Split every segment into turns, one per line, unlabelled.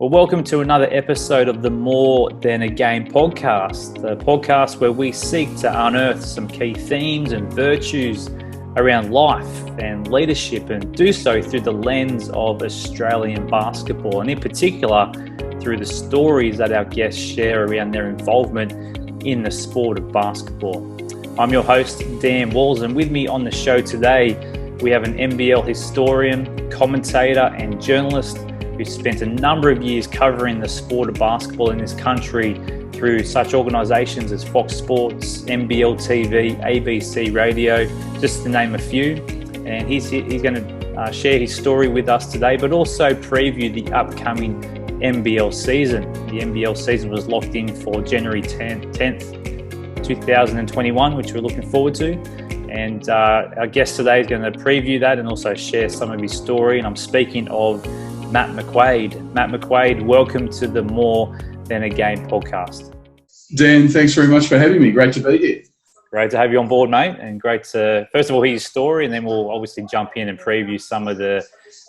Well, welcome to another episode of the More Than a Game podcast, the podcast where we seek to unearth some key themes and virtues around life and leadership, and do so through the lens of Australian basketball, and in particular through the stories that our guests share around their involvement in the sport of basketball. I'm your host, Dan Walls, and with me on the show today, we have an NBL historian, commentator, and journalist who spent a number of years covering the sport of basketball in this country through such organisations as Fox Sports, NBL TV, ABC Radio, just to name a few. And he's going to share his story with us today, but also preview the upcoming NBL season. The NBL season was locked in for January 10th, 2021, which we're looking forward to. And our guest today is going to preview that and also share some of his story. And I'm speaking of Matt McQuade. Matt McQuade, welcome to the More Than a Game podcast.
Dan, thanks very much for having me. Great to be here.
Great to have you on board, mate. And great to, first of all, hear your story, and then we'll obviously jump in and preview some of the,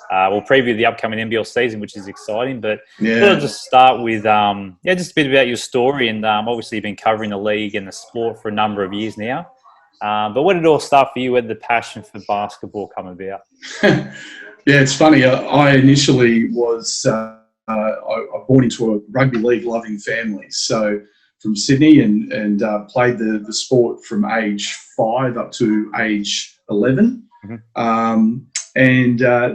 we'll preview the upcoming NBL season, which is exciting. But I'll just start with, just a bit about your story. And obviously you've been covering the league and the sport for a number of years now. But when did it all start for you? Where did the passion for basketball come about?
Yeah, it's funny. I initially was born into a rugby league loving family. So from Sydney and played the sport from age 5 up to age 11. Mm-hmm.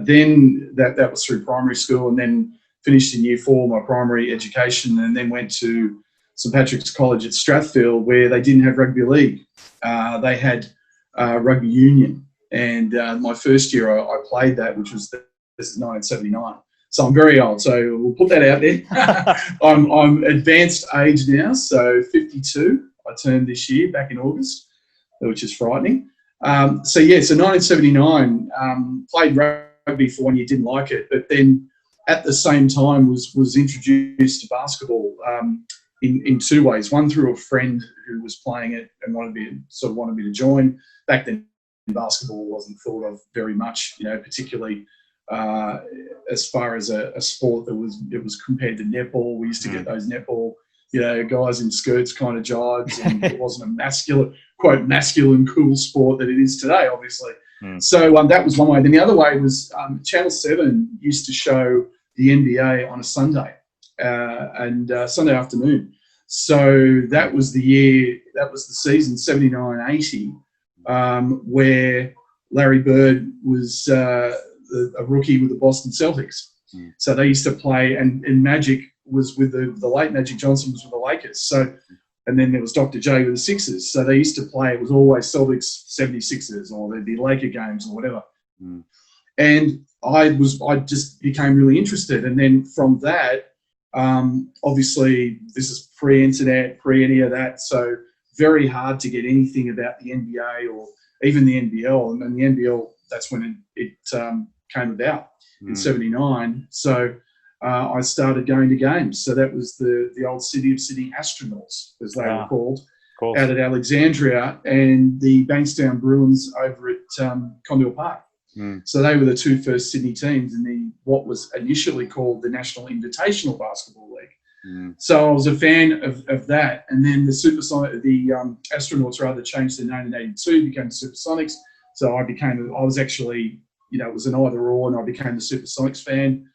Then that was through primary school, and then finished in year 4 my primary education, and then went to St Patrick's College at Strathfield, where they didn't have rugby league. They had rugby union. And my first year I played that, which was, this is 1979. So I'm very old. So we'll put that out there. I'm advanced age now, so 52. I turned this year, back in August, which is frightening. So 1979, played rugby for 1 year, didn't like it. But then at the same time was introduced to basketball in 2 ways. One, through a friend who was playing it and wanted me to join. Back then, basketball wasn't thought of very much, particularly as far as a sport that was compared to netball. We used to get those netball, guys in skirts kind of jibes, and it wasn't a quote masculine cool sport that it is today, obviously. So that was one way. Then the other way was Channel 7 used to show the NBA on a Sunday and Sunday afternoon. So that was the season 79-80. Where Larry Bird was a rookie with the Boston Celtics. So they used to play, and Magic was with the late Magic Johnson was with the Lakers. So, and then there was Dr. J with the Sixers. So they used to play, it was always Celtics 76ers, or there'd be Laker games or whatever. And I just became really interested. And then from that, obviously this is pre-internet, pre any of that. So very hard to get anything about the NBA or even the NBL. And then the NBL, that's when it came about in 79. So I started going to games. So that was the old City of Sydney Astronauts, as they were called, out at Alexandria, and the Bankstown Bruins over at Condell Park. So they were the 2 first Sydney teams in what was initially called the National Invitational Basketball League. So I was a fan of that. And then the Astronauts rather changed their name in 82, became the Supersonics. So I was actually, it was an either or, and I became the Supersonics fan.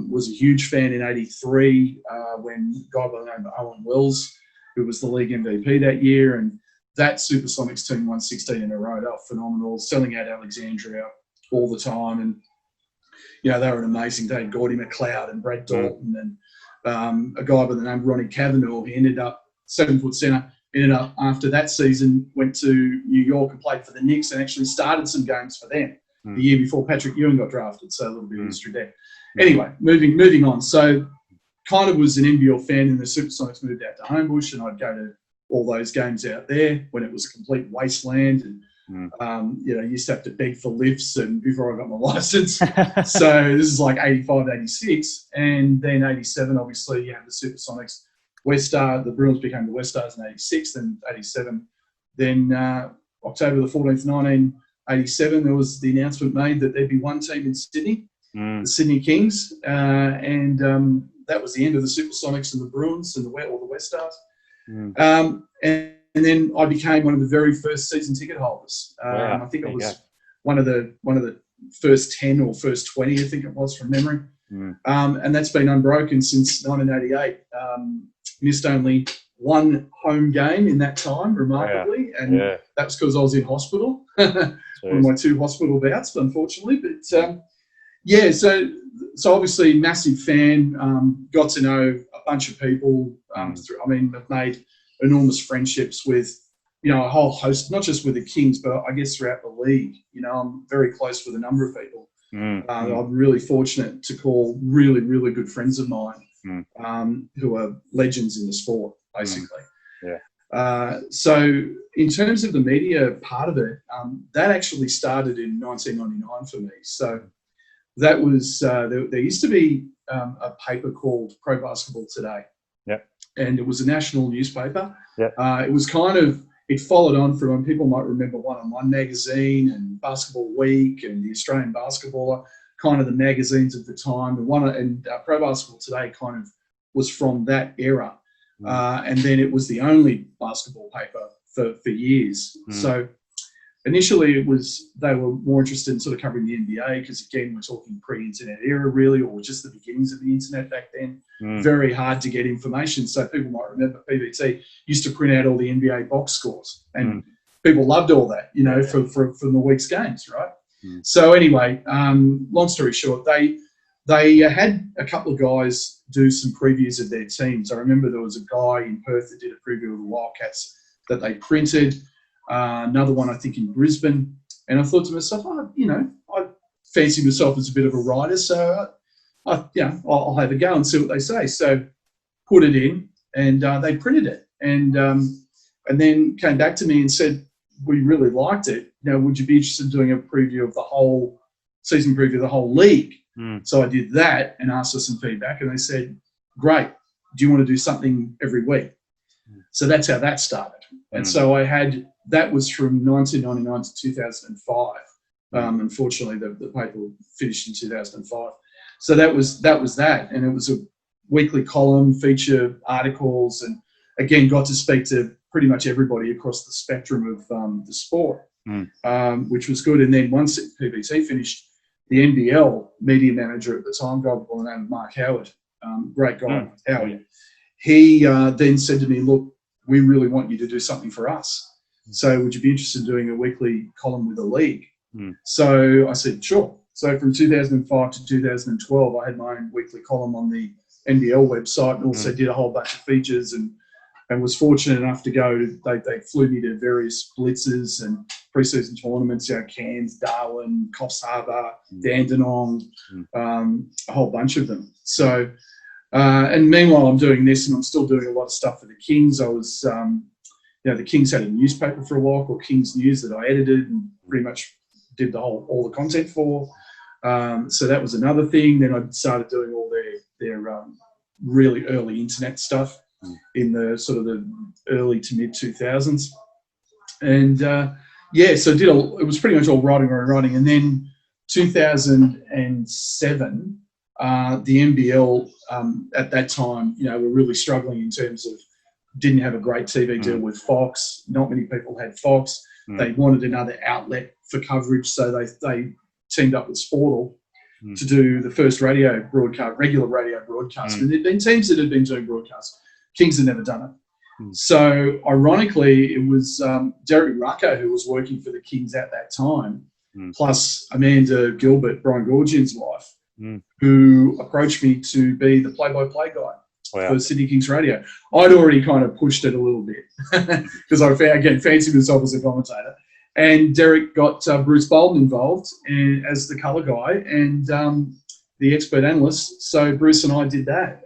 Was a huge fan in 83 when a guy by the name of Owen Wells, who was the league MVP that year. And that Supersonics team won 16 in a row. They were phenomenal, selling out Alexandria all the time. And, they were an amazing day. Gordy McLeod and Brad Dalton and a guy by the name of Ronnie Cavanaugh. He ended up 7-foot centre, after that season, went to New York and played for the Knicks and actually started some games for them the year before Patrick Ewing got drafted. So a little bit of history there. Anyway, moving on. So kind of was an NBL fan, and the Supersonics moved out to Homebush, and I'd go to all those games out there when it was a complete wasteland. And used to have to beg for lifts and before I got my license. So this is like 85, 86. And then 87, obviously, you have the Supersonics. West Star, the Bruins became the West Stars in 86, then 87. Then October the 14th, 1987, there was the announcement made that there'd be one team in Sydney, the Sydney Kings. And that was the end of the Supersonics and the Bruins and the West Stars. And then I became one of the very first season ticket holders.
Wow.
I think I was one of the first 10 or first 20, I think it was from memory. And that's been unbroken since 1988. Missed only one home game in that time, remarkably, and that was because I was in hospital. One of my 2 hospital bouts, unfortunately. But so obviously massive fan. Got to know a bunch of people. I've made enormous friendships with, a whole host, not just with the Kings, but I guess throughout the league. I'm very close with a number of people. I'm really fortunate to call really, really good friends of mine who are legends in the sport, basically. So in terms of the media part of it, that actually started in 1999 for me. So that was, there used to be a paper called Pro Basketball Today. And it was a national newspaper. It was it followed on from, people might remember, One on One magazine and Basketball Week and the Australian Basketballer, kind of the magazines of the time. And Pro Basketball Today kind of was from that era. And then it was the only basketball paper for years. So initially they were more interested in sort of covering the NBA because, again, we're talking pre-internet era really, or just the beginnings of the internet back then. Very hard to get information. So people might remember PBT used to print out all the NBA box scores, and people loved all that, from the week's games, right? So anyway, long story short, they had a couple of guys do some previews of their teams. I remember there was a guy in Perth that did a preview of the Wildcats that they printed. Another one, I think, in Brisbane. And I thought to myself, I fancy myself as a bit of a writer, so I'll have a go and see what they say. So put it in, and they printed it, and then came back to me and said, we really liked it. Now, would you be interested in doing a preview of the whole season, preview of the whole league? So I did that and asked for some feedback, and they said, great, do you want to do something every week? So that's how that started. And so that was from 1999 to 2005. Unfortunately, the paper finished in 2005. So that was that. And it was a weekly column, feature articles, and again, got to speak to pretty much everybody across the spectrum of the sport, which was good. And then once PBT finished, the NBL media manager at the time, guy by the name of Mark Howard, great guy, Howard, he then said to me, look, we really want you to do something for us. So would you be interested in doing a weekly column with the league? So I said, sure. So from 2005 to 2012, I had my own weekly column on the NBL website, and also did a whole bunch of features, and was fortunate enough to go to, they flew me to various blitzes and preseason tournaments, Cairns, Darwin, Coffs Harbour, Dandenong, a whole bunch of them. So, and meanwhile, I'm doing this, and I'm still doing a lot of stuff for the Kings. I was, the Kings had a newspaper for a while called Kings News that I edited and pretty much did all the content for. So that was another thing. Then I started doing all their really early internet stuff in the sort of the early to mid 2000s. And so it was pretty much all writing. And then 2007, the NBL at that time, were really struggling in terms of didn't have a great TV deal with Fox. Not many people had Fox. They wanted another outlet for coverage, so they teamed up with Sportal to do the first regular radio broadcast. And there'd been teams that had been doing broadcasts. Kings had never done it. So ironically, it was Derek Rucker who was working for the Kings at that time, plus Amanda Gilbert, Brian Gorgian's wife, who approached me to be the play-by-play guy for Sydney Kings Radio. I'd already kind of pushed it a little bit because I fancied myself as a commentator. And Derek got Bruce Bolden involved as the colour guy and the expert analyst. So Bruce and I did that.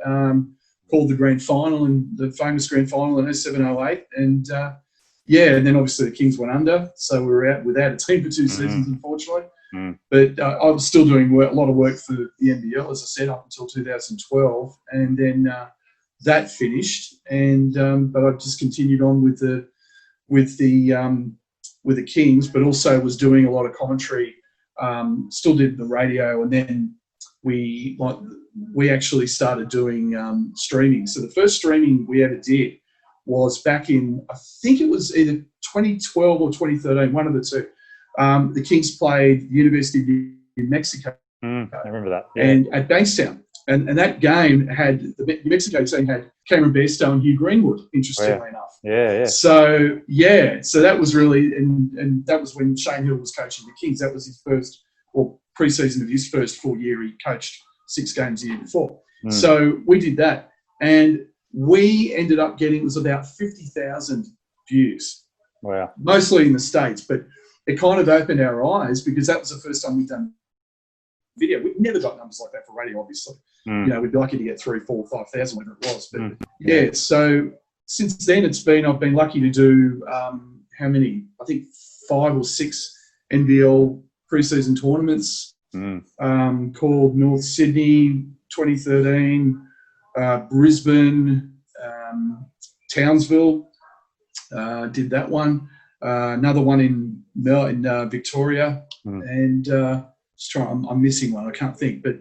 Called the grand final, and the famous grand final in 07-08. And and then obviously the Kings went under. So we were out without a team for 2 seasons, unfortunately. But I was still doing a lot of work for the NBL, as I said, up until 2012. And then that finished. And but I just continued on with the Kings, but also was doing a lot of commentary. Still did the radio, and then we actually started doing streaming. So the first streaming we ever did was back in, I think it was either 2012 or 2013, one of the two. The Kings played University of New Mexico.
I remember that. Yeah.
And at Bankstown. And that game had, the Mexico team had Cameron Bairstow and Hugh Greenwood, interestingly enough.
Yeah.
So that was really, and that was when Shane Hill was coaching the Kings. That was his first, or pre-season of his first full year. He coached 6 games the year before. So we did that. And we ended up getting, it was about 50,000 views.
Wow.
Mostly in the States, but it kind of opened our eyes because that was the first time we'd done video. We've never got numbers like that for radio, obviously. You know, we'd be lucky to get 3, 4, 5,000, whatever it was. But so since then I've been lucky to do, how many? I think 5 or 6 NBL preseason tournaments called North Sydney 2013, Brisbane, Townsville, did that one. Another one in Victoria, and I'm missing one. I can't think, but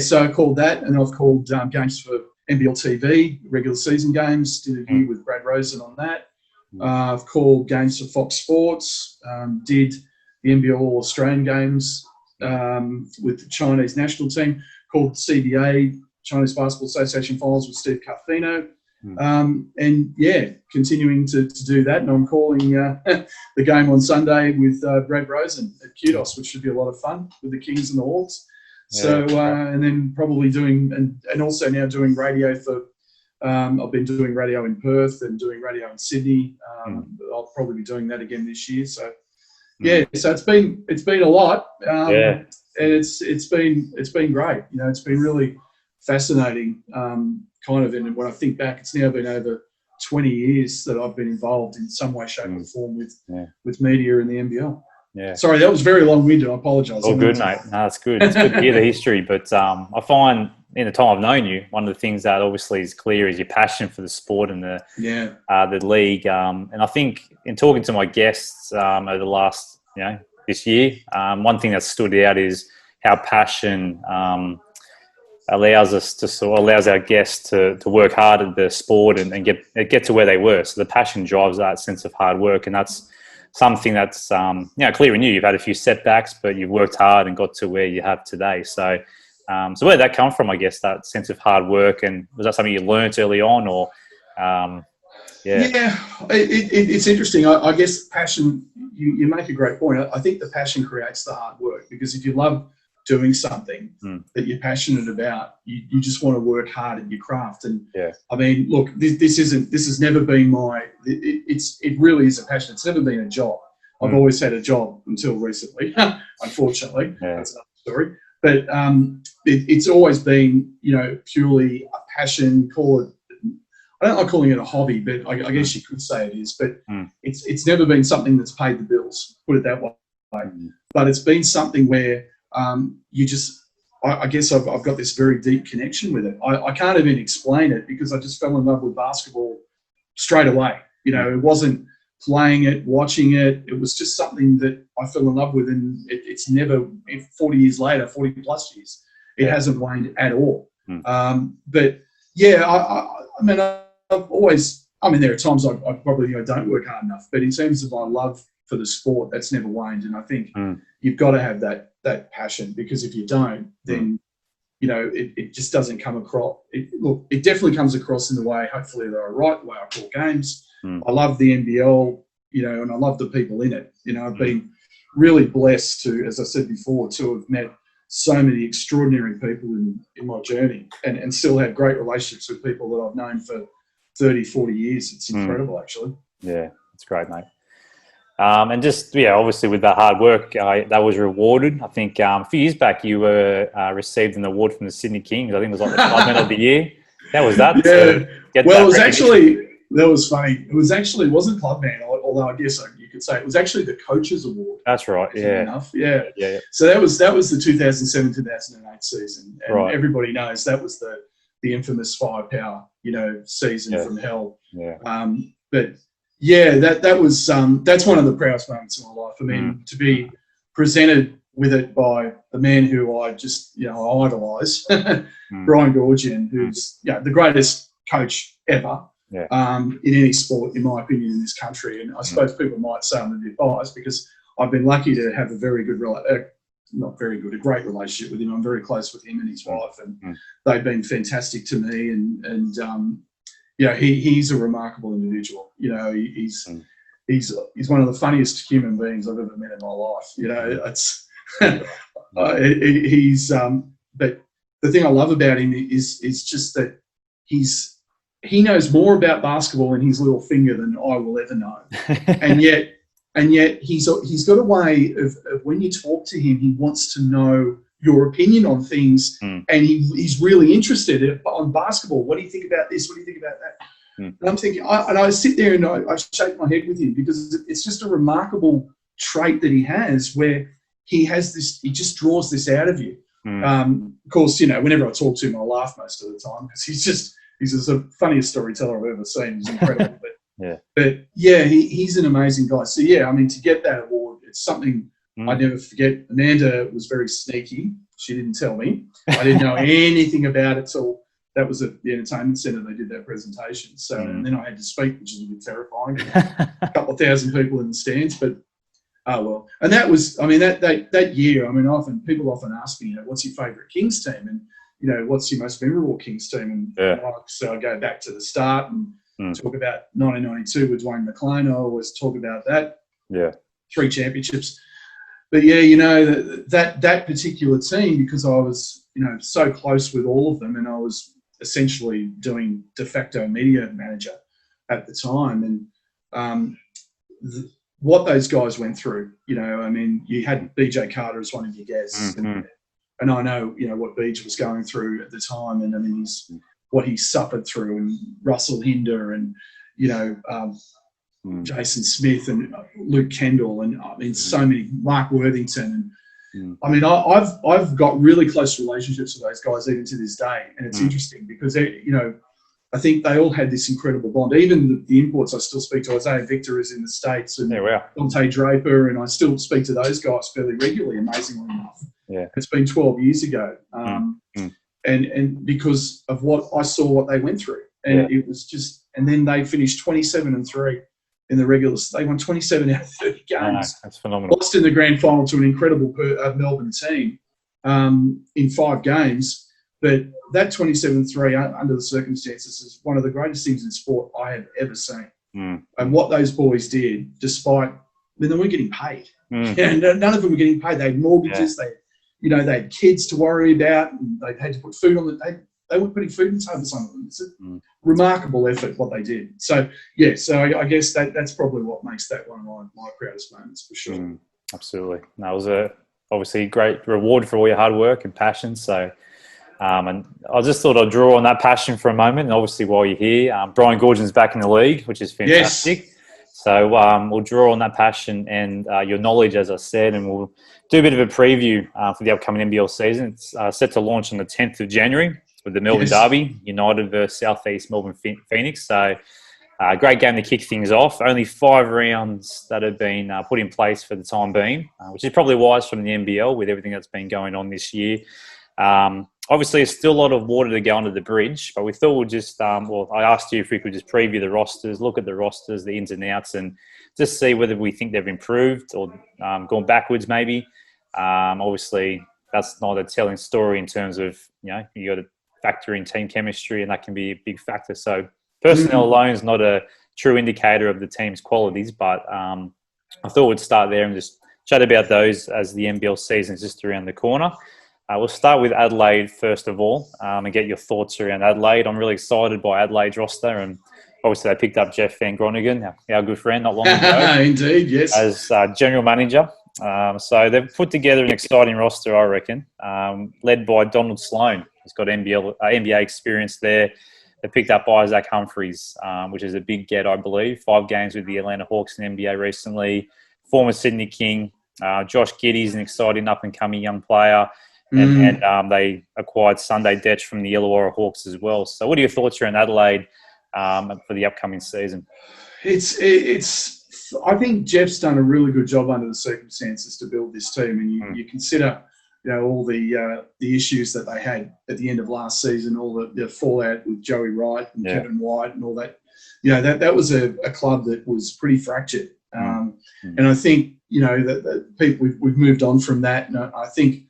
so I called that, and I've called games for NBL TV, regular season games. Did a year with Brad Rosen on that. I've called games for Fox Sports. Did the NBL All Australian games with the Chinese national team. Called CBA, Chinese Basketball Association finals with Steve Carfino. And continuing to do that. And I'm calling the game on Sunday with Brad Rosen at Kudos, which should be a lot of fun with the Kings and the Hawks. So, and then probably doing, and also now doing radio for, I've been doing radio in Perth and doing radio in Sydney. I'll probably be doing that again this year. So, so it's been a lot. And it's been great. You know, it's been really fascinating, kind of. And when I think back, it's now been over 20 years that I've been involved in some way, shape, or form with media in the NBL. Yeah. Sorry, that was very long-winded. I apologise.
All good, mate. No, it's good. It's good to hear the history. But I find in the time I've known you, one of the things that obviously is clear is your passion for the sport and the league. And I think in talking to my guests over the last, this year, one thing that stood out is how passion allows our guests to work hard at the sport and get to where they were. So the passion drives that sense of hard work, and that's something that's clear in you. You've had a few setbacks, but you've worked hard and got to where you have today. So where did that come from? I guess that sense of hard work, and was that something you learnt early on, or?
It's interesting. I guess passion. You make a great point. I think the passion creates the hard work, because if you love doing something that you're passionate about, you just want to work hard at your craft. And I mean, look, this has never been it really is a passion. It's never been a job. I've always had a job until recently, unfortunately. That's another story. But it's always been, purely a passion. Call it, I don't like calling it a hobby, but I guess you could say it is. But it's never been something that's paid the bills, put it that way. But it's been something where I guess I've got this very deep connection with it. I can't even explain it, because I just fell in love with basketball straight away. It wasn't playing it, watching it. It was just something that I fell in love with, and it's never, 40 years later, 40 plus years, it hasn't waned at all. But I mean, I've always, there are times I probably don't work hard enough, but in terms of my love for the sport, that's never waned. And I think you've got to have that passion, because if you don't, then it just doesn't come across. It definitely comes across in the way, hopefully, that I write, the way I call games. I love the NBL, and I love the people in it. I've been really blessed to, as I said before, to have met so many extraordinary people in my journey, and still have great relationships with people that I've known for 30, 40 years. It's incredible, actually.
Yeah, it's great, mate. And just, obviously with that hard work, that was rewarded. I think a few years back you were received an award from the Sydney Kings. I think it was like the Clubman of the Year. How was that?
Well, it was actually, that was funny. It wasn't Clubman, although I guess you could say it was actually the Coaches Award.
That's right,
enough. Yeah. So that was the 2007-2008 season. And everybody knows that was the infamous Firepower, season from hell. But that was that's one of the proudest moments of my life. I mean, to be presented with it by the man who I just, idolise, Brian Goorjian, who's the greatest coach ever in any sport, in my opinion, in this country. And I suppose people might say I'm a bit biased because I've been lucky to have a very good, a great relationship with him. I'm very close with him and his wife, and they've been fantastic to me. And he's a remarkable individual. He's one of the funniest human beings I've ever met in my life. It's but the thing I love about him is just that he knows more about basketball in his little finger than I will ever know, and yet he's got a way of when you talk to him, he wants to know your opinion on things, and he's really interested on basketball. What do you think about this? What do you think about that? And I'm thinking, I sit there and I shake my head with him because it's just a remarkable trait that he has where he has this, he just draws this out of you. Of course, whenever I talk to him, I laugh most of the time because he's the funniest storyteller I've ever seen. He's incredible. But he's an amazing guy. So to get that award, it's something I never forget. Amanda was very sneaky. She didn't tell me. I didn't know anything about it till that was at the entertainment centre. They did that presentation. So and then I had to speak, which is a bit terrifying. A couple of thousand people in the stands, but oh well. And that was, that year. Often people ask me, what's your favourite Kings team, and what's your most memorable Kings team? And so I go back to the start and talk about 1992 with Dwayne McQuade. I always talk about that. 3 championships. But that particular team, because I was so close with all of them, and I was essentially doing de facto media manager at the time, and what those guys went through, you had BJ Carter as one of your guests, and I know what BJ was going through at the time, and what he suffered through, and Russell Hinder, and Jason Smith, and Luke Kendall, and so many, Mark Worthington, and I've got really close relationships with those guys even to this day, and it's interesting because I think they all had this incredible bond. Even the imports I still speak to, Isaiah Victor is in the States, and Dante Draper, and I still speak to those guys fairly regularly, amazingly enough. It's been 12 years ago, and because of what they went through, and it was just, and then they finished 27-3 in the regular. They won 27 out of 30 games.
That's phenomenal.
Lost in the grand final to an incredible Melbourne team in 5 games. But that 27-3 under the circumstances is one of the greatest things in sport I have ever seen. And what those boys did, despite, they weren't getting paid. And none of them were getting paid. They had mortgages. They had kids to worry about, and they had to put food on the. They weren't putting food on the table. Some of them. It's a remarkable effort what they did. So I guess that's probably what makes that one of my proudest moments for sure.
Absolutely. That was obviously a great reward for all your hard work and passion. So. And I just thought I'd draw on that passion for a moment. And obviously, while you're here, Brian Goorjian's back in the league, which is fantastic. Yes. So we'll draw on that passion and your knowledge, as I said, and we'll do a bit of a preview for the upcoming NBL season. It's set to launch on the 10th of January with the Melbourne Derby, United versus Southeast Melbourne Phoenix. So a great game to kick things off. Only 5 rounds that have been put in place for the time being, which is probably wise from the NBL with everything that's been going on this year. Obviously, there's still a lot of water to go under the bridge, but we thought we'd just, I asked you if we could just preview the rosters, look at the rosters, the ins and outs, and just see whether we think they've improved or gone backwards maybe. Obviously, that's not a telling story in terms of, you got to factor in team chemistry, and that can be a big factor. So personnel alone is not a true indicator of the team's qualities, but I thought we'd start there and just chat about those as the NBL season is just around the corner. We'll start with Adelaide first of all and get your thoughts around Adelaide. I'm really excited by Adelaide's roster, and obviously they picked up Jeff Van Groningen, our good friend, not long ago.
Indeed, yes.
As general manager. So they've put together an exciting roster, I reckon, led by Donald Sloan. He's got NBA experience there. They picked up Isaac Humphries, which is a big get, I believe. 5 games with the Atlanta Hawks in NBA recently. Former Sydney King. Josh Giddey's an exciting up-and-coming young player. And they acquired Sunday Detch from the Illawarra Hawks as well. So what are your thoughts around Adelaide for the upcoming season?
It's I think Jeff's done a really good job under the circumstances to build this team, and you consider, all the issues that they had at the end of last season, all the fallout with Joey Wright and Kevin White and all that. That was a club that was pretty fractured, and I think that people we've moved on from that, and I think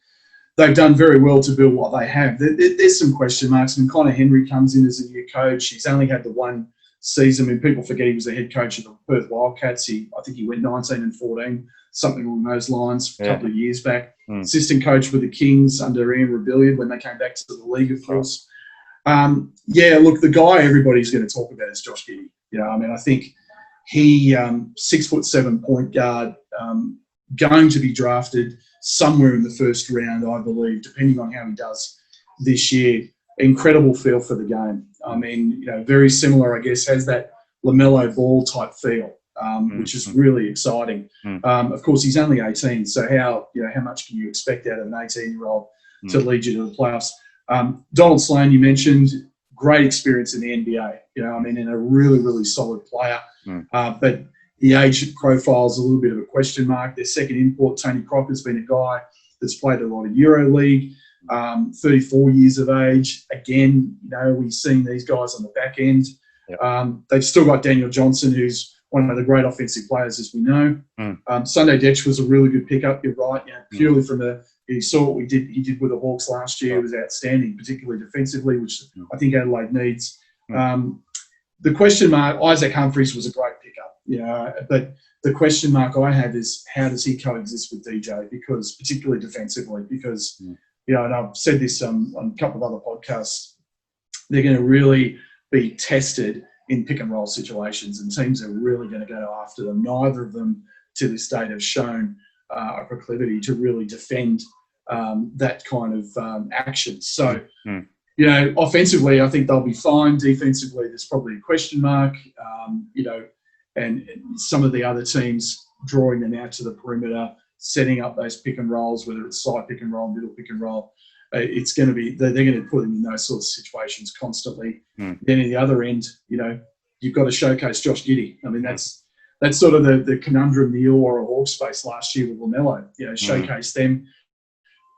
they've done very well to build what they have. There's some question marks. And Connor Henry comes in as a new coach. He's only had the one season. I mean, people forget he was the head coach of the Perth Wildcats. I think he went 19-14, something along those lines, a couple of years back. Assistant coach with the Kings under Ian Rebellion when they came back to the league, of course. Look, the guy everybody's going to talk about is Josh Giddey. I think he 6'7" point guard, going to be drafted somewhere in the first round, I believe, depending on how he does this year. Incredible feel for the game. I mean, very similar, I guess, has that LaMelo Ball type feel, which is really exciting. Of course, he's only 18, so how much can you expect out of an 18-year-old to lead you to the playoffs? Donald Sloan, you mentioned, great experience in the NBA. And a really, really solid player. But the age profile is a little bit of a question mark. Their second import, Tony Crocker's been a guy that's played a lot of EuroLeague, 34 years of age. Again, we've seen these guys on the back end. They've still got Daniel Johnson, who's one of the great offensive players, as we know. Sunday Dech was a really good pickup. You're right. Purely from you saw what he did with the Hawks last year. It was outstanding, particularly defensively, which I think Adelaide needs. The question mark, Isaac Humphries was a great pickup, but the question mark I have is how does he coexist with DJ? Because particularly defensively, because and I've said this on a couple of other podcasts, they're going to really be tested in pick and roll situations, and teams are really going to go after them. Neither of them to this date have shown a proclivity to really defend that kind of action. So. Offensively, I think they'll be fine. Defensively, there's probably a question mark. And some of the other teams drawing them out to the perimeter, setting up those pick and rolls, whether it's side pick and roll, middle pick and roll, it's going to be they're going to put them in those sorts of situations constantly. Then at the other end, you've got to showcase Josh Giddey. I mean, that's sort of the conundrum the Illawarra Hawks faced last year with LaMelo. Showcase them,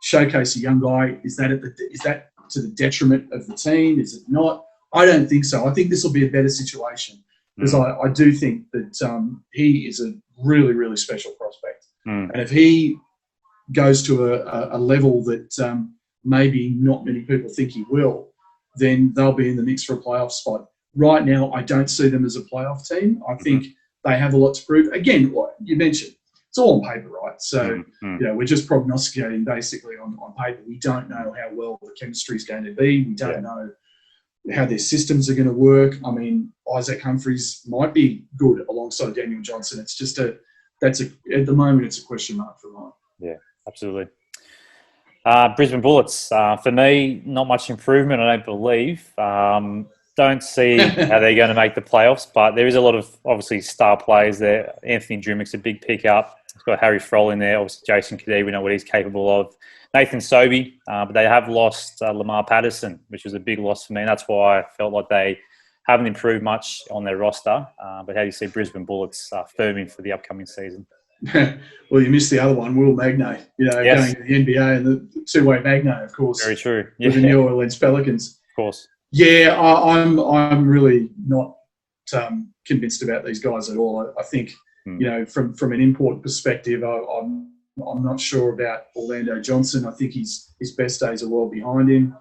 showcase a young guy. Is that to the detriment of the team? Is it not? I don't think so. I think this will be a better situation because I do think that he is a really, really special prospect. And if he goes to a level that maybe not many people think he will, then they'll be in the mix for a playoff spot. Right now, I don't see them as a playoff team. I think they have a lot to prove. Again, what you mentioned, it's all on paper, right? So, we're just prognosticating basically on paper. We don't know how well the chemistry is going to be. We don't know how their systems are going to work. I mean, Isaac Humphries might be good alongside Daniel Johnson. It's just at the moment, it's a question mark for mine.
Yeah, absolutely. Brisbane Bullets, for me, not much improvement, I don't believe. Don't see how they're going to make the playoffs, but there is a lot of, obviously, star players there. Anthony Drimmick's a big pickup. It's got Harry Froll in there. Obviously, Jason Kadee, we know what he's capable of. Nathan Sobey, but they have lost Lamar Patterson, which was a big loss for me. And that's why I felt like they haven't improved much on their roster. But how do you see Brisbane Bullets firming for the upcoming season?
Well, you missed the other one, Will Magnay, going to the NBA and the two-way Magnay, of course.
Very true.
With the New Orleans Pelicans.
Of course. Yeah,
I'm really not convinced about these guys at all. I think, from an import perspective, I'm not sure about Orlando Johnson. I think his best days are well behind him.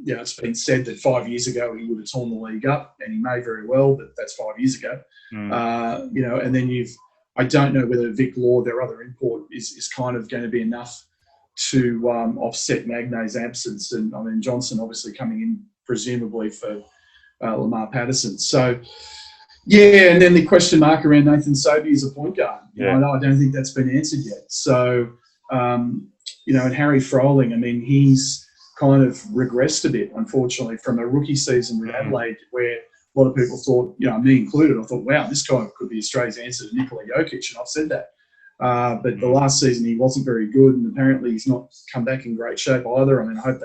It's been said that 5 years ago he would have torn the league up, and he may very well, but that's 5 years ago. And then I don't know whether Vic Law, their other import, is kind of going to be enough to offset Magnay's absence. And I mean, Johnson obviously coming in presumably for Lamar Patterson. So, and then the question mark around Nathan Sobey as a point guard. I don't think that's been answered yet. So, and Harry Froling, I mean, he's kind of regressed a bit, unfortunately, from a rookie season with Adelaide, where a lot of people thought, me included, I thought, wow, this guy could be Australia's answer to Nikola Jokic, and I've said that. But the last season he wasn't very good, and apparently he's not come back in great shape either. I mean, I hope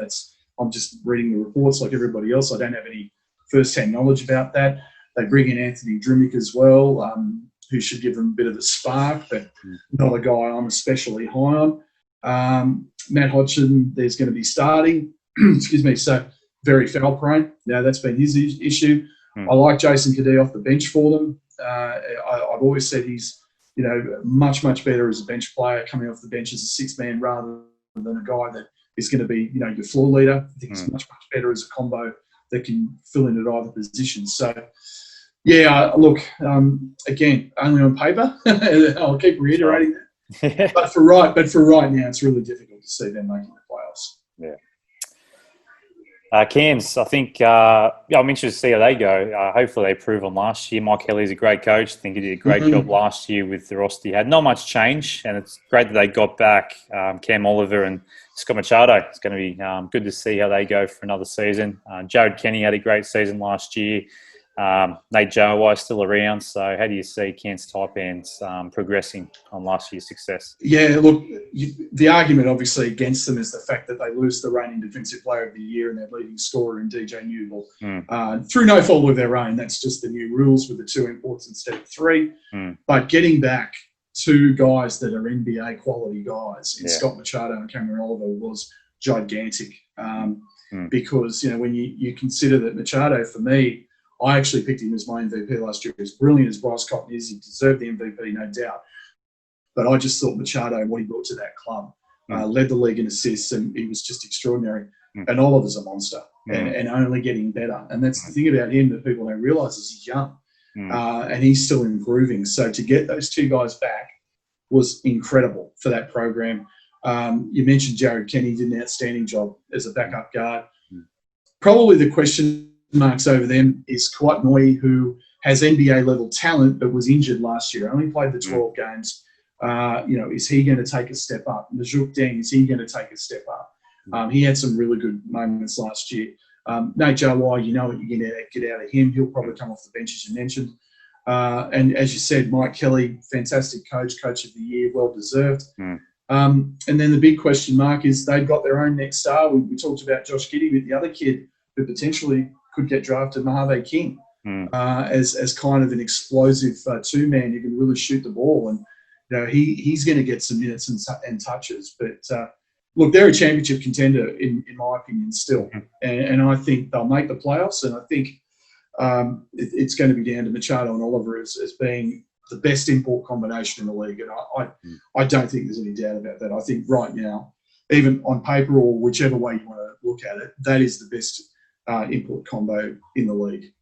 I'm just reading the reports like everybody else. I don't have any first-hand knowledge about that. They bring in Anthony Drimmick as well. who should give them a bit of a spark, but not a guy I'm especially high on. Matt Hodgson, there's going to be starting. Excuse me. So very foul prone. Now that's been his issue. I like Jason Cadee off the bench for them. I've always said he's, much better as a bench player coming off the bench as a six-man rather than a guy that is going to be, your floor leader. I think he's much better as a combo that can fill in at either position. So, yeah, look, again, only on paper. I'll keep reiterating that. But for right now, it's really difficult to see them making the playoffs.
Yeah. Cairns, I think, I'm interested to see how they go. Hopefully they improve on last year. Mike Kelly's a great coach. I think he did a great job last year with the roster he had. Not much change, and it's great that they got back Cam Oliver and Scott Machado. It's going to be good to see how they go for another season. Jared Kenny had a great season last year. Nate Jawai still around. So how do you see Cairns Taipans progressing on last year's success?
Yeah, look, the argument obviously against them is the fact that they lose the reigning Defensive Player of the Year and their leading scorer in DJ Newell. Through no fault of their own. That's just the new rules with the 2 imports instead of 3. But getting back 2 guys that are NBA quality guys in Scott Machado and Cameron Oliver was gigantic. Because, when you consider that Machado, for me, I actually picked him as my MVP last year. As brilliant as Bryce Cotton is, he deserved the MVP, no doubt. But I just thought Machado and what he brought to that club led the league in assists, and he was just extraordinary. And Oliver's a monster and only getting better. And that's the thing about him that people don't realise is he's young and he's still improving. So to get those 2 guys back was incredible for that program. You mentioned Jared Kenny did an outstanding job as a backup guard. Probably the question marks over them is Kawhi Noi, who has NBA level talent but was injured last year. Only played the 12 games. Is he going to take a step up? Najuk Deng, is he going to take a step up? He had some really good moments last year. Nate Jawai, what you're going to get out of him. He'll probably come off the bench, as you mentioned. And as you said, Mike Kelly, fantastic coach of the year, well deserved. And then the big question mark is they've got their own next star. We talked about Josh Giddey with the other kid who potentially could get drafted, Mojave King, as kind of an explosive 2-man who can really shoot the ball. And he's going to get some minutes and touches. But look, they're a championship contender in my opinion still, and I think they'll make the playoffs. And I think it's going to be down to Machado and Oliver as being the best import combination in the league. And I don't think there's any doubt about that. I think right now, even on paper or whichever way you want to look at it, that is the best import combo in the league.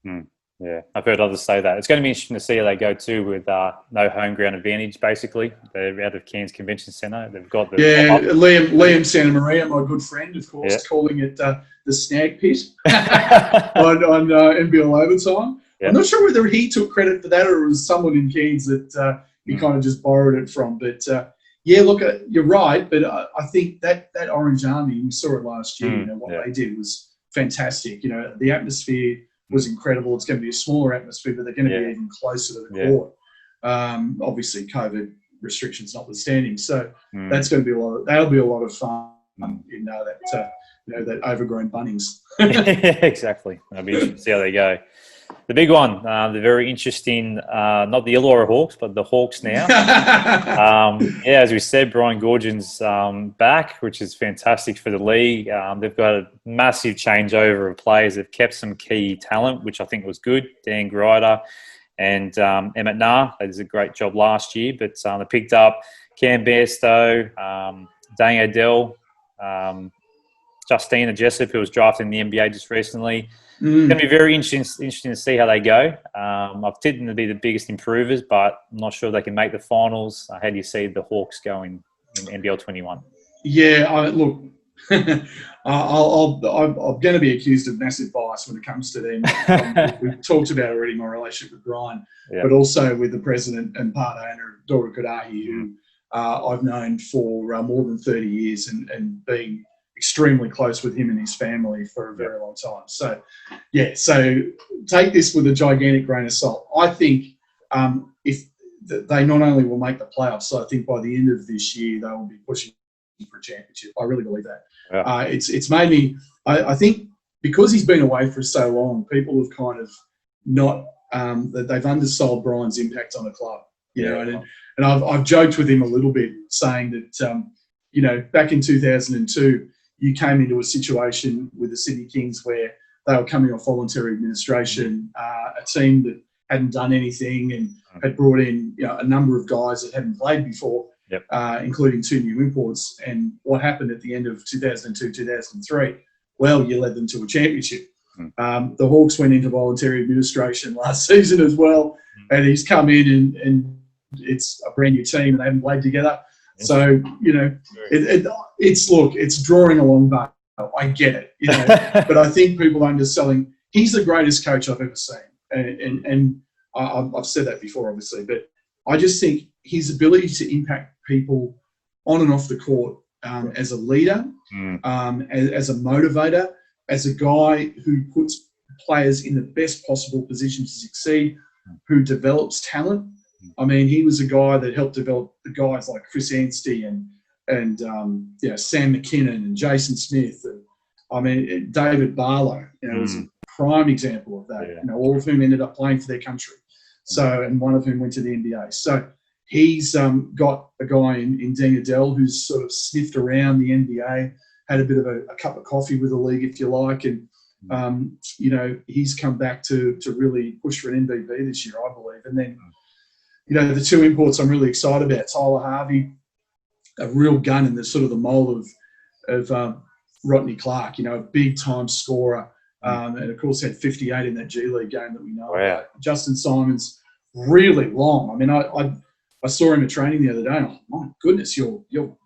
Yeah, I've heard others say that. It's going to be interesting to see how they go too with no home ground advantage, basically. They're out of Cairns Convention Centre. They've got the...
Yeah, Liam Santa Maria, my good friend, of course, calling it the snag pit on NBL overtime. I'm not sure whether he took credit for that or it was someone in Cairns that he kind of just borrowed it from. But, yeah, look, you're right, but I think that Orange Army, we saw it last year, what they did was fantastic. The atmosphere was incredible. It's going to be a smaller atmosphere, but they're going to be even closer to the court. Obviously, COVID restrictions notwithstanding. So that's going to be that'll be a lot of fun in that overgrown Bunnings.
Exactly. It'll be interesting to see how they go. The big one, the very interesting, not the Illawarra Hawks, but the Hawks now. As we said, Brian Goorjian's back, which is fantastic for the league. They've got a massive changeover of players. They've kept some key talent, which I think was good. Dan Grider and Emmett Nah. They did a great job last year, but they picked up Cam Bairstow, Dane Adele, Justina Jessup, who was drafted in the NBA just recently. It's going to be very interesting to see how they go. I've tipped them to be the biggest improvers, but I'm not sure they can make the finals. How do you see the Hawks going in NBL 21?
Yeah, look, I'm going to be accused of massive bias when it comes to them. We've talked about already my relationship with Brian, but also with the president and part owner, Dora Kodahi, who I've known for more than 30 years and being extremely close with him and his family for a very long time. So, so take this with a gigantic grain of salt. I think if they not only will make the playoffs, so I think by the end of this year, they will be pushing for a championship. I really believe that. Yeah. It's made me, I think because he's been away for so long, people have kind of not, they've undersold Brian's impact on the club. you know, and I've joked with him a little bit, saying that, you know, back in 2002, you came into a situation with the Sydney Kings where they were coming off voluntary administration, a team that hadn't done anything and had brought in, you know, a number of guys that hadn't played before, including 2 new imports. And what happened at the end of 2002, 2003? Well, you led them to a championship. The Hawks went into voluntary administration last season as well, and he's come in and it's a brand new team and they haven't played together. So, you know, it's drawing along, but I get it, you know. But I think people are underselling. He's the greatest coach I've ever seen, and I've said that before, obviously. But I just think his ability to impact people on and off the court, as a leader, as a motivator, as a guy who puts players in the best possible position to succeed, who develops talent. I mean, he was a guy that helped develop the guys like Chris Anstey and you know, Sam McKinnon and Jason Smith. And, I mean, David Barlow, you know, was a prime example of that. You know, all of whom ended up playing for their country. So, and one of whom went to the NBA. So he's got a guy in Dean Adele who's sort of sniffed around the NBA, had a bit of a cup of coffee with the league, if you like, and you know, he's come back to really push for an MVP this year, I believe. And then, you know, the 2 imports I'm really excited about. Tyler Harvey, a real gun in the sort of the mould of Rodney Clark, you know, a big-time scorer, and, of course, had 58 in that G League game that we know about. Justin Simons, really long. I mean, I saw him at training the other day, and I thought, my goodness, you're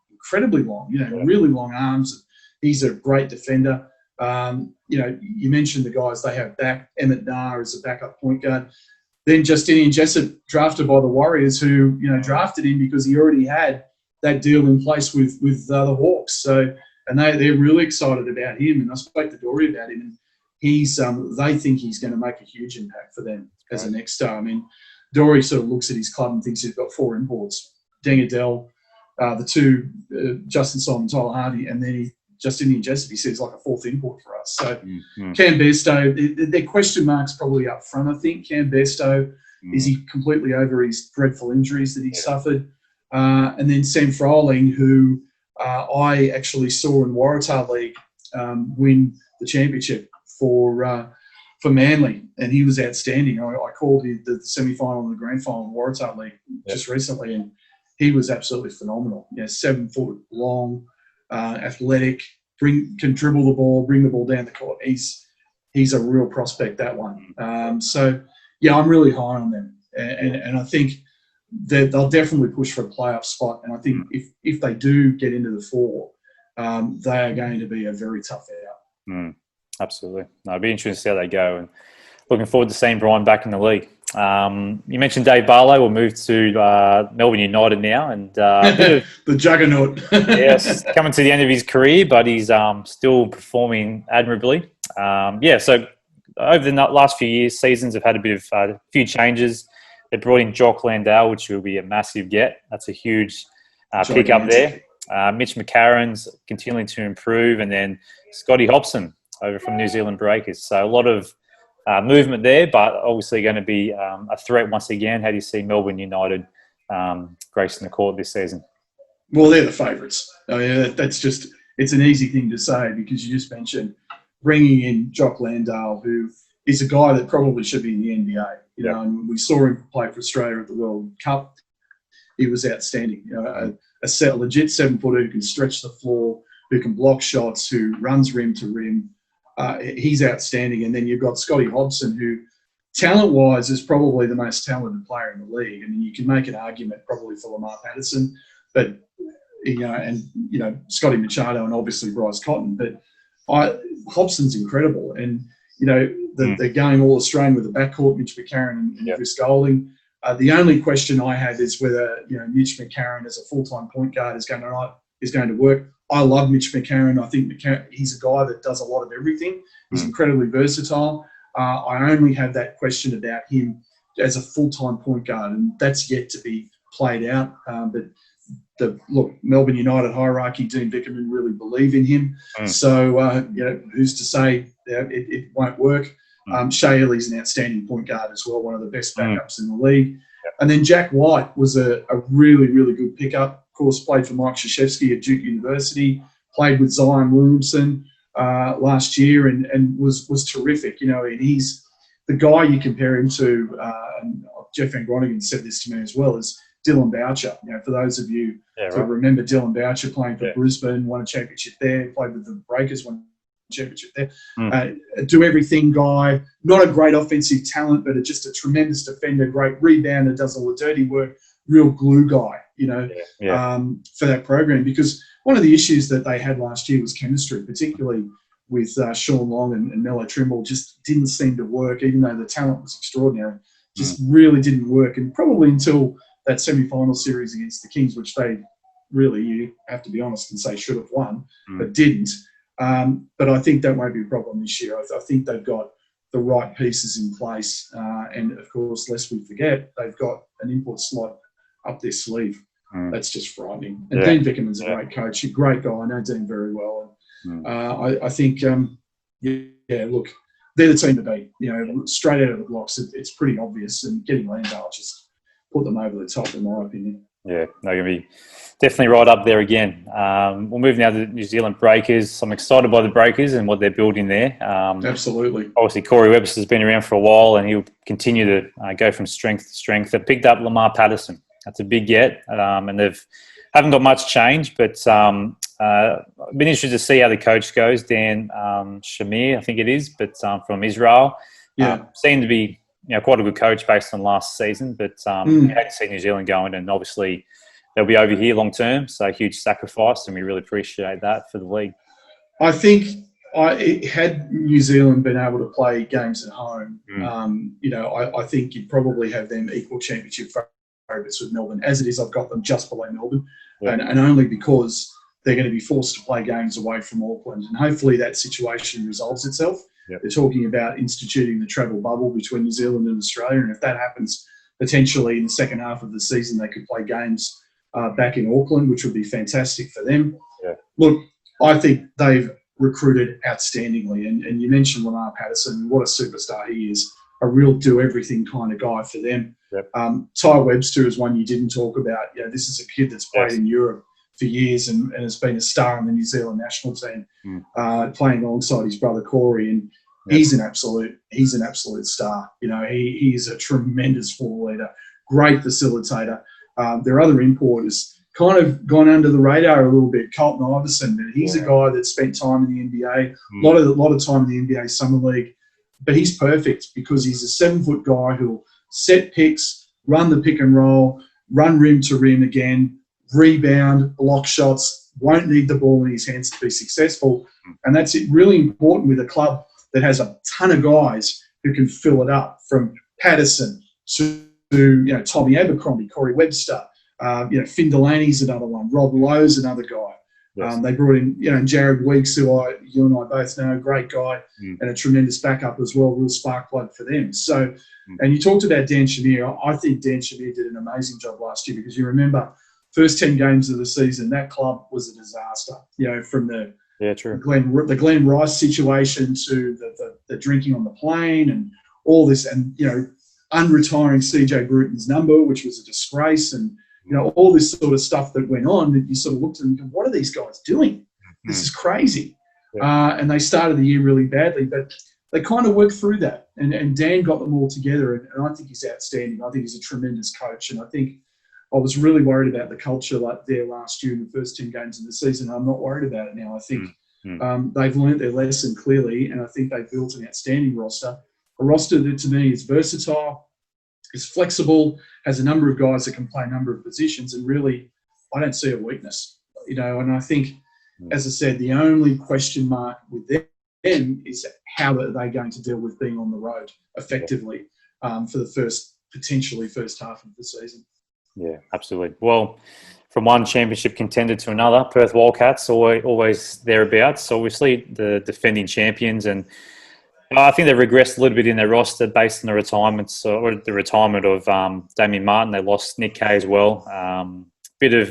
incredibly long, you know, really long arms. He's a great defender. You know, you mentioned the guys they have back. Emmett Nair is a backup point guard. Then Justinian Jessup, drafted by the Warriors, who, you know, drafted him because he already had that deal in place with the Hawks. So, and they're really excited about him. And I spoke to Dory about him, and he's they think he's going to make a huge impact for them as a next star. I mean, Dory sort of looks at his club and thinks he's got 4 imports: Deng Adel, the 2 Justin Simon, Tyler Hardy, and then Justinian Jessup, he says, like a 4th import for us. So Cam Bairstow, their question marks probably up front, I think. Cam Bairstow, is he completely over his dreadful injuries that he suffered? And then Sam Froling, who I actually saw in Waratah League win the championship for Manly, and he was outstanding. I called the semi-final and the grand final in Waratah League just recently, and he was absolutely phenomenal. You know, 7 foot long, athletic, can dribble the ball, bring the ball down the court. He's a real prospect, that one. So, yeah, I'm really high on them. And I think that they'll definitely push for a playoff spot. And I think if they do get into the 4, they are going to be a very tough out.
Absolutely. No, it'll be interesting to see how they go. And looking forward to seeing Brian back in the league. You mentioned Dave Barlow will move to Melbourne United now, and
the juggernaut.
Yes, coming to the end of his career, but he's still performing admirably. So over the last few seasons have had a few changes. They brought in Jock Landale, which will be a massive get. That's a huge pick up there. Mitch McCarron's continuing to improve, and then Scotty Hobson over from New Zealand Breakers. So a lot of movement there, but obviously going to be a threat once again. How do you see Melbourne United gracing the court this season?
Well, they're the favourites. I mean, it's an easy thing to say because you just mentioned bringing in Jock Landale, who is a guy that probably should be in the NBA. You know, and we saw him play for Australia at the World Cup. He was outstanding. You know, a legit 7-footer who can stretch the floor, who can block shots, who runs rim to rim. He's outstanding. And then you've got Scotty Hobson, who talent-wise is probably the most talented player in the league. I mean, you can make an argument probably for Lamar Patterson, but, Scotty Machado and obviously Bryce Cotton. But Hobson's incredible. And, you know, they're going all Australian with the backcourt, Mitch McCarron and Chris Golding. The only question I have is whether, you know, Mitch McCarron as a full-time point guard is going to work. I love Mitch McCarron. I think he's a guy that does a lot of everything. He's incredibly versatile. I only have that question about him as a full-time point guard, and that's yet to be played out. But Melbourne United hierarchy, Dean Vickerman really believe in him. So, who's to say it won't work? Shea Elley's an outstanding point guard as well, one of the best backups in the league. And then Jack White was a really, really good pickup. Of course, played for Mike Krzyzewski at Duke University, played with Zion Williamson last year and was terrific. And he's the guy you compare him to, and Jeff Van Groningen said this to me as well, is Dylan Boucher. For those of you who remember Dylan Boucher playing for Brisbane, won a championship there, played with the Breakers, won a championship there. Do everything guy, not a great offensive talent, but just a tremendous defender, great rebounder, does all the dirty work, real glue guy, for that program. Because one of the issues that they had last year was chemistry, particularly with Sean Long and Mello Trimble, just didn't seem to work, even though the talent was extraordinary. Just really didn't work. And probably until that semi-final series against the Kings, which they really, you have to be honest and say, should have won, but didn't. But I think that won't be a problem this year. I think they've got the right pieces in place. And, of course, lest we forget, they've got an import slot up their sleeve. That's just frightening. And Dean Vickerman's a great coach, a great guy. I know Dean very well. I think, look, they're the team to beat. Straight out of the blocks, it's pretty obvious. And getting Landale just put them over the top, in my opinion.
Yeah, they're going to be definitely right up there again. We'll move now to the New Zealand Breakers. I'm excited by the Breakers and what they're building there.
Absolutely.
Obviously, Corey Webster's been around for a while and he'll continue to go from strength to strength. They've picked up Lamar Patterson. That's a big get. And they've haven't got much change, but I've been interested to see how the coach goes, Dan Shamir, I think it is, but from Israel. Seemed to be quite a good coach based on last season, but we had to see New Zealand going, and obviously they'll be over here long term, so a huge sacrifice, and we really appreciate that for the league.
I think had New Zealand been able to play games at home, I think you'd probably have them equal championship favourites with Melbourne. As it is, I've got them just below Melbourne, and only because they're going to be forced to play games away from Auckland, and hopefully that situation resolves itself. They're talking about instituting the travel bubble between New Zealand and Australia, and if that happens, potentially in the second half of the season, they could play games back in Auckland, which would be fantastic for them. Look, I think they've recruited outstandingly, and you mentioned Lamar Patterson, what a superstar he is, a real do-everything kind of guy for them. Ty Webster is one you didn't talk about. This is a kid that's played in Europe for years and has been a star in the New Zealand national team, playing alongside his brother Corey, and he's an absolute star. He is a tremendous floor leader, great facilitator. Their other import has kind of gone under the radar a little bit, Colton Iverson, but he's a guy that spent time in the NBA, a lot of time in the NBA Summer League, but he's perfect because he's a 7-foot guy who'll set picks, run the pick and roll, run rim to rim again, rebound, block shots, won't need the ball in his hands to be successful. And that's really important with a club that has a ton of guys who can fill it up, from Patterson to Tommy Abercrombie, Corey Webster, Finn Delaney's another one, Rob Lowe's another guy. They brought in, Jared Weeks, who you and I both know, great guy and a tremendous backup as well, real spark plug for them. So, and you talked about Dan Shamir. I think Dan Shamir did an amazing job last year, because you remember first 10 games of the season, that club was a disaster. From the Glenn Rice situation to the drinking on the plane and all this, and unretiring CJ Bruton's number, which was a disgrace, and all this sort of stuff that went on, that you sort of looked at them and go, what are these guys doing? This is crazy. And they started the year really badly, but they kind of worked through that. And Dan got them all together, and I think he's outstanding. I think he's a tremendous coach, and I think I was really worried about the culture there last year in the first 10 games of the season. I'm not worried about it now. I think they've learnt their lesson clearly, and I think they've built an outstanding roster. A roster that, to me, is versatile, is flexible, has a number of guys that can play a number of positions, and really, I don't see a weakness. And I think, as I said, the only question mark with them is how are they going to deal with being on the road effectively for the potentially first half of the season.
Yeah, absolutely. Well, from one championship contender to another, Perth Wildcats always thereabouts. Obviously, the defending champions, and I think they've regressed a little bit in their roster based on the retirements or the retirement of Damien Martin. They lost Nick Kay as well. Bit of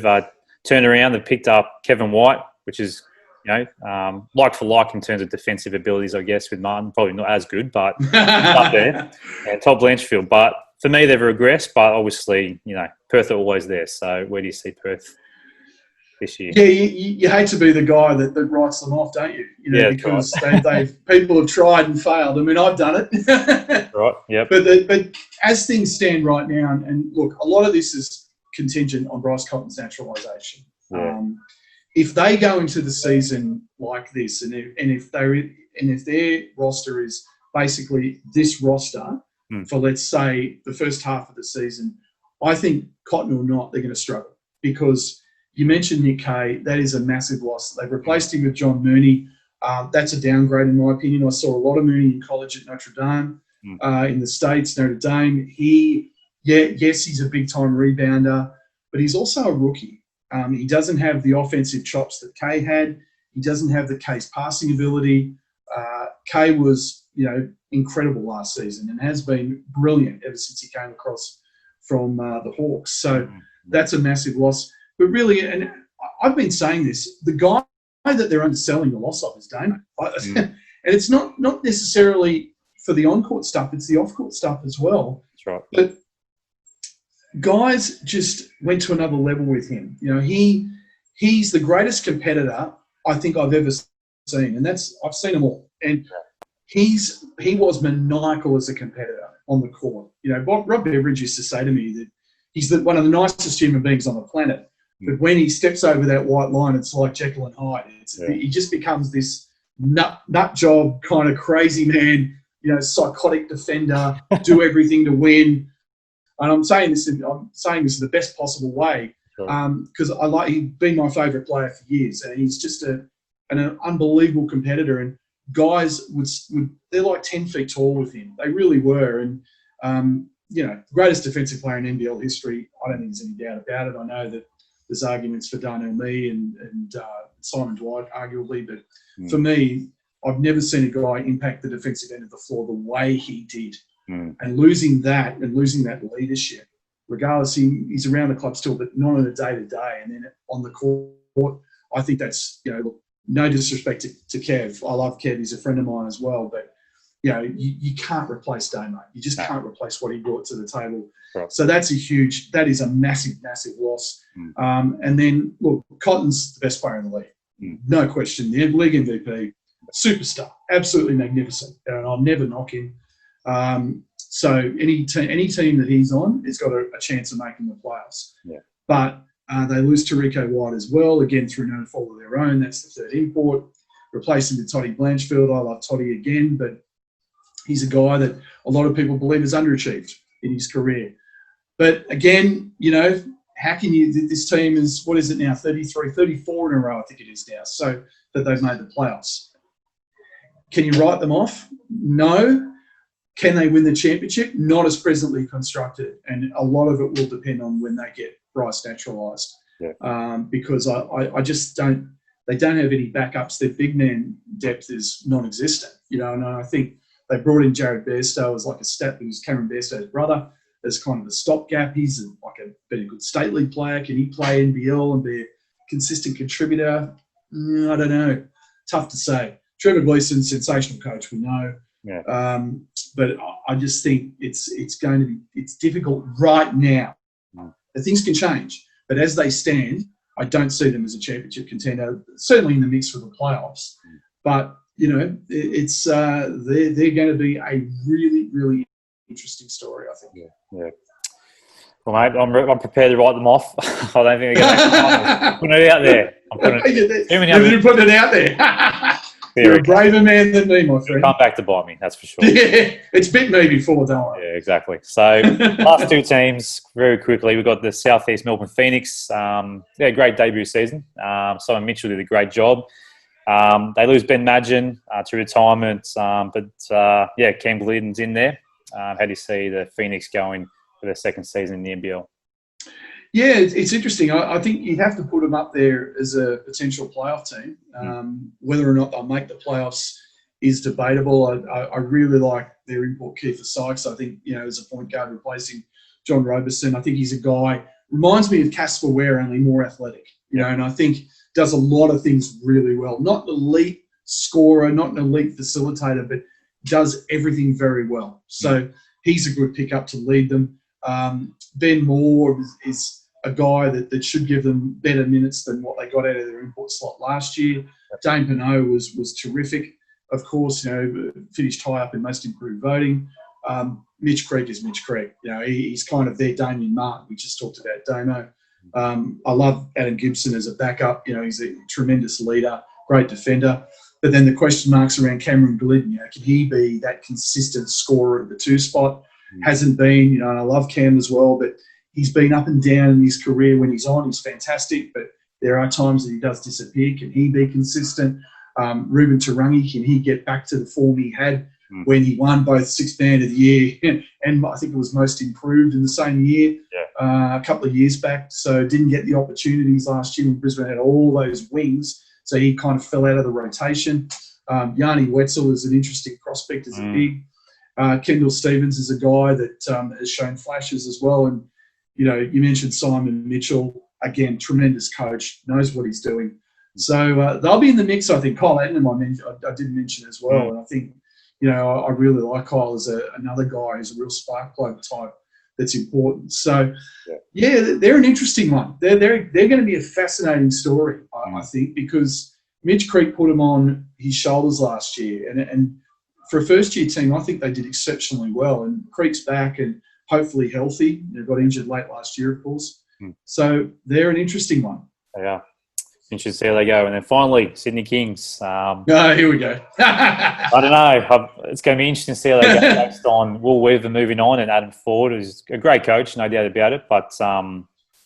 turnaround. They picked up Kevin White, which is like for like in terms of defensive abilities, I guess, with Martin. Probably not as good, but up there. And Todd Blanchfield. But For me, they've regressed, but obviously, Perth are always there. So where do you see Perth this year?
Yeah, you hate to be the guy that writes them off, don't you? Because
right.
people have tried and failed. I mean, I've done it.
Right. Yep.
But as things stand right now, and look, a lot of this is contingent on Bryce Cotton's naturalisation.
Yeah.
If they go into the season like this, and if their roster is basically this roster for, let's say, the first half of the season, I think, Cotton or not, they're going to struggle, because you mentioned Nick Kay. That is a massive loss. They've replaced him with John Mooney. That's a downgrade, in my opinion. I saw a lot of Mooney in college at Notre Dame, in the States, Notre Dame. Yes, he's a big-time rebounder, but he's also a rookie. He doesn't have the offensive chops that Kay had. He doesn't have the Kay's passing ability. Kay was, incredible last season and has been brilliant ever since he came across from the Hawks. So that's a massive loss. But really, and I've been saying this, the guy that they're underselling the loss of is Damo. And it's not necessarily for the on-court stuff, it's the off-court stuff as well.
That's right.
But guys just went to another level with him. He's the greatest competitor I think I've ever seen, and I've seen them all. And he was maniacal as a competitor on the court. Rob Beveridge used to say to me that he's one of the nicest human beings on the planet. But when he steps over that white line, it's like Jekyll and Hyde. He just becomes this nut job kind of crazy man, psychotic defender, do everything to win. And I'm saying this in the best possible way, because he's been my favourite player for years, and he's just an unbelievable competitor. And guys they're like 10 feet tall with him. They really were. And greatest defensive player in NBL history. I don't think there's any doubt about it. I know that there's arguments for Darnell Mee and Simon Dwight, arguably, but for me, I've never seen a guy impact the defensive end of the floor the way he did. And losing that leadership, regardless, he's around the club still, but not on a day-to-day. And then on the court, I think that's, no disrespect to Kev. I love Kev. He's a friend of mine as well. But, you can't replace Damo. You just can't replace what he brought to the table.
Right.
So that is a massive, massive loss. And then, look, Cotton's the best player in the league. No question. The league MVP, superstar, absolutely magnificent. And I'll never knock him. So any team that he's on has got a chance of making the playoffs. Yeah. But they lose to Rico White as well, again through no fault of their own. That's the third import. Replacing with Toddy Blanchfield. I love Toddy again, but he's a guy that a lot of people believe has underachieved in his career. But again, how can this team is, what is it now, 34 in a row, I think it is now, so that they've made the playoffs. Can you write them off? No. Can they win the championship? Not as presently constructed. And a lot of it will depend on when they get Bryce naturalised. Yeah. Because I just don't, they don't have any backups. Their big man depth is non-existent, and I think they brought in Jared Bairstow as like a stat, who's Cameron Bairstow's brother, as kind of a stopgap. He's been a good state league player. Can he play NBL and be a consistent contributor? I don't know. Tough to say. Trevor Gleason, sensational coach, we know. Yeah. But I just think it's difficult right now. The things can change, but as they stand, I don't see them as a championship contender. Certainly in the mix for the playoffs, but it's they're going to be a really, really interesting story, I think.
Yeah. Well, mate, I'm prepared to write them off. I don't think they're going to put it out there.
You're putting it out there. You're a braver man than me, my friend.
Come back to bite me, that's for sure.
Yeah, it's bit me before, don't worry.
Yeah, exactly. So, last two teams, very quickly. We've got the Southeast Melbourne Phoenix. Great debut season. Simon Mitchell did a great job. They lose Ben Madgen to retirement, but Cam Glidden's in there. How do you see the Phoenix going for their second season in the NBL?
Yeah, it's interesting. I think you'd have to put them up there as a potential playoff team. Whether or not they'll make the playoffs is debatable. I really like their import Kiefer Sykes. I think, as a point guard replacing John Roberson, I think he's a guy, reminds me of Casper Ware, only more athletic, and I think does a lot of things really well. Not an elite scorer, not an elite facilitator, but does everything very well. So he's a good pickup to lead them. Ben Moore is a guy that should give them better minutes than what they got out of their import slot last year. Dane Pinot was terrific. Of course, finished high up in most improved voting. Mitch Creek is Mitch Creek. He's kind of their Damien Martin. We just talked about Damo. I love Adam Gibson as a backup. He's a tremendous leader, great defender. But then the question marks around Cameron Glidden. Can he be that consistent scorer at the 2 spot? Hasn't been. And I love Cam as well, but he's been up and down in his career. When he's on, he's fantastic, but there are times that he does disappear. Can he be consistent? Ruben Tarangi, can he get back to the form he had when he won both Sixth Man of the Year and I think it was most improved in the same year, a couple of years back. So didn't get the opportunities last year when Brisbane had all those wings. So he kind of fell out of the rotation. Yanni Wetzel is an interesting prospect as a big. Kendall Stevens is a guy that has shown flashes as well. And, you mentioned Simon Mitchell. Again, tremendous coach, knows what he's doing. So they'll be in the mix, I think. Kyle Adnam I did mention as well. And I think, I really like Kyle as another guy who's a real spark plug type that's important. So, they're an interesting one. They're going to be a fascinating story, I think, because Mitch Creek put him on his shoulders last year. And for a first-year team, I think they did exceptionally well. And Creek's back and hopefully healthy. They got injured late last year, of course. So they're an interesting one.
Yeah. Interesting to see how they go. And then finally, Sydney Kings.
Here we go.
I don't know. It's going to be interesting to see how they go based on Will Weaver moving on and Adam Ford, who's a great coach, no doubt about it. But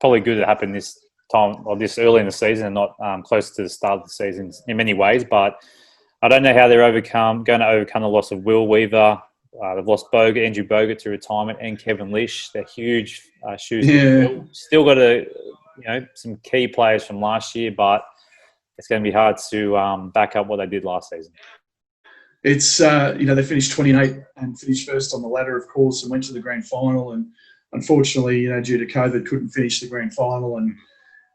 probably good it happened this time or this early in the season and not close to the start of the season in many ways. But I don't know how they're going to overcome the loss of Will Weaver. They've lost Andrew Bogut to retirement, and Kevin Lish. They're huge shoes to fill. Still got some key players from last year, but it's going to be hard to back up what they did last season.
It's they finished 28 and finished first on the ladder, of course, and went to the grand final. And unfortunately, due to COVID, couldn't finish the grand final.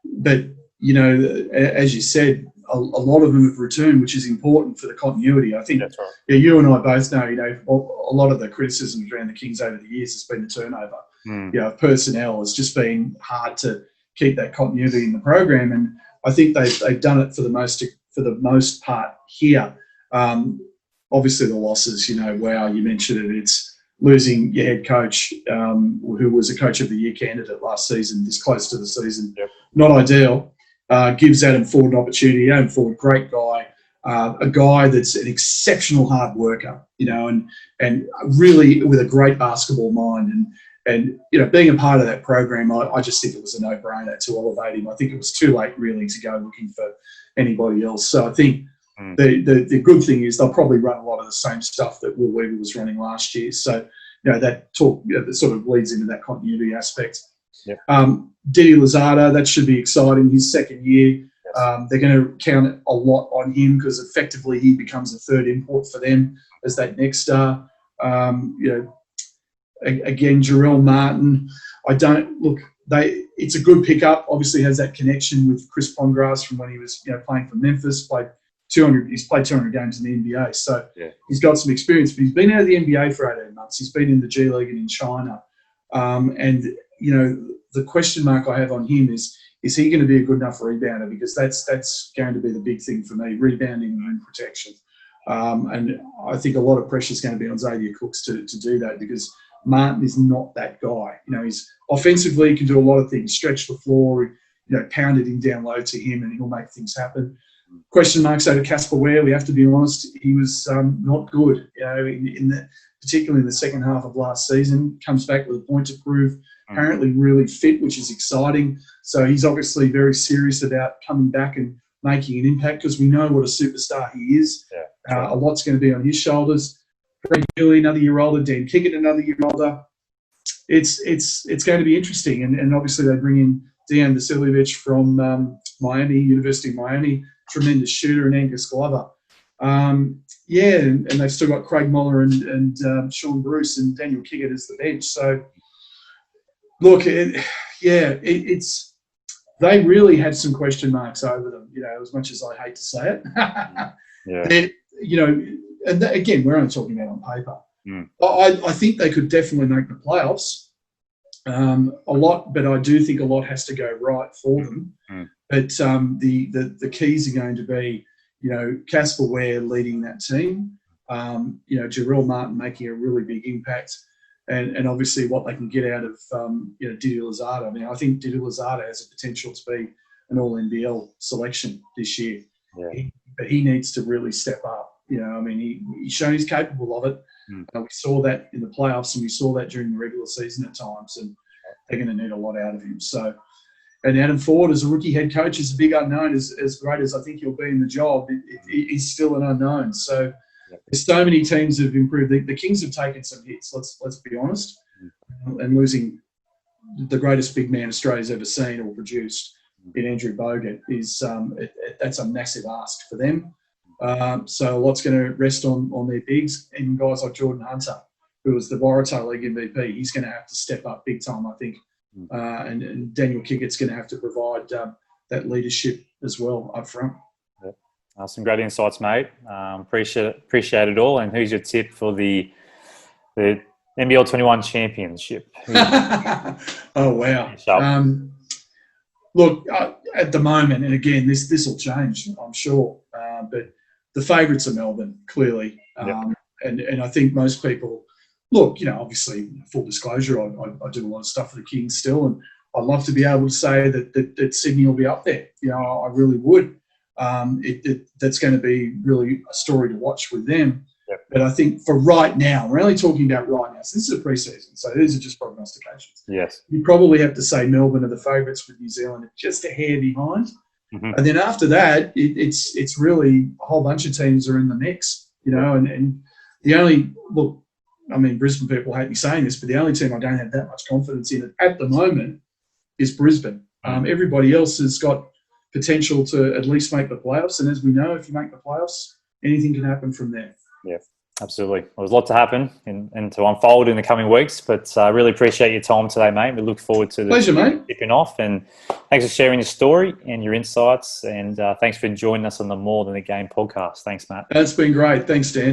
But as you said, a lot of them have returned, which is important for the continuity. I think
that's right.
You and I both know, a lot of the criticisms around the Kings over the years has been the turnover. Personnel. It's just been hard to keep that continuity in the program, and I think they've done it for the most part here. Obviously, the losses. Wow, you mentioned it. It's losing your head coach, who was a coach of the year candidate last season, this close to the season.
Yep.
Not ideal. Gives Adam Ford an opportunity. Adam Ford, great guy, a guy that's an exceptional hard worker, and really with a great basketball mind. And being a part of that program, I just think it was a no-brainer to elevate him. I think it was too late, really, to go looking for anybody else. So I think the good thing is they'll probably run a lot of the same stuff that Will Weaver was running last year. So, that sort of leads into that continuity aspect.
Yep.
Didi Lozada, that should be exciting. His second year, they're going to count a lot on him because effectively he becomes a third import for them as that next star. Again, Jarrell Martin. It's a good pickup. Obviously, has that connection with Chris Pongrass from when he was playing for Memphis. He's played 200 games in the NBA, so he's got some experience. But he's been out of the NBA for 18 months. He's been in the G League and in China, and the question mark I have on him is he going to be a good enough rebounder? Because that's going to be the big thing for me, rebounding and rim protection. And I think a lot of pressure is going to be on Xavier Cooks to do that, because Martin is not that guy. He's offensively, he can do a lot of things, stretch the floor, pound it in down low to him, and he'll make things happen. Question marks over Casper Ware. We have to be honest, he was not good. Particularly in the second half of last season, comes back with a point to prove. Apparently, really fit, which is exciting. So he's obviously very serious about coming back and making an impact, because we know what a superstar he is. A lot's going to be on his shoulders. Greg Gilly, another year older. Dan Kickett, another year older. It's going to be interesting. And obviously they bring in Dejan Vasiljevic from Miami, University of Miami, tremendous shooter, and Angus Glover. And they've still got Craig Moller and Sean Bruce and Daniel Kickett as the bench. So, look, it's they really had some question marks over them, as much as I hate to say it. Again, we're only talking about on paper. I think they could definitely make the playoffs. A lot, but I do think a lot has to go right for them. But the keys are going to be, Casper Ware leading that team, Jarrell Martin making a really big impact, and obviously what they can get out of Didier Lazard. I mean, I think Didier Lazard has the potential to be an All-NBL selection this year.
Yeah.
But he needs to really step up. I mean, he's shown he's capable of it. We saw that in the playoffs, and we saw that during the regular season at times, and they're going to need a lot out of him. So, and Adam Ford, as a rookie head coach, is a big unknown. As great as I think he'll be in the job, he's still an unknown. So, there's so many teams that have improved. The Kings have taken some hits. Let's be honest, and losing the greatest big man Australia's ever seen or produced in Andrew Bogut is that's a massive ask for them. So a lot's going to rest on their bigs, and guys like Jordan Hunter, who was the Waratah League MVP. He's going to have to step up big time, I think. And Daniel Kickett's going to have to provide that leadership as well up front.
Some great insights, mate. Appreciate it all. And who's your tip for the NBL 21 championship?
Oh, wow. Look, at the moment, and again, this will change, I'm sure, but the favourites are Melbourne, clearly. And I think most people, look, obviously, full disclosure, I do a lot of stuff for the Kings still, and I'd love to be able to say that Sydney will be up there. I really would. That's going to be really a story to watch with them. But I think for right now, we're only talking about right now. So this is a pre-season, so these are just prognostications.
Yes.
You probably have to say Melbourne are the favourites with New Zealand just a hair behind. And then after that, it's really a whole bunch of teams are in the mix, and the only, look, I mean, Brisbane people hate me saying this, but the only team I don't have that much confidence in at the moment is Brisbane. Everybody else has got potential to at least make the playoffs. And as we know, if you make the playoffs, anything can happen from there.
Yeah, absolutely. Well, there's a lot to happen and to unfold in the coming weeks, but I really appreciate your time today, mate. We look forward to
Pleasure, mate.
Tipping off, and thanks for sharing your story and your insights, and thanks for joining us on the More Than a Game podcast. Thanks, Matt.
That's been great. Thanks, Dan.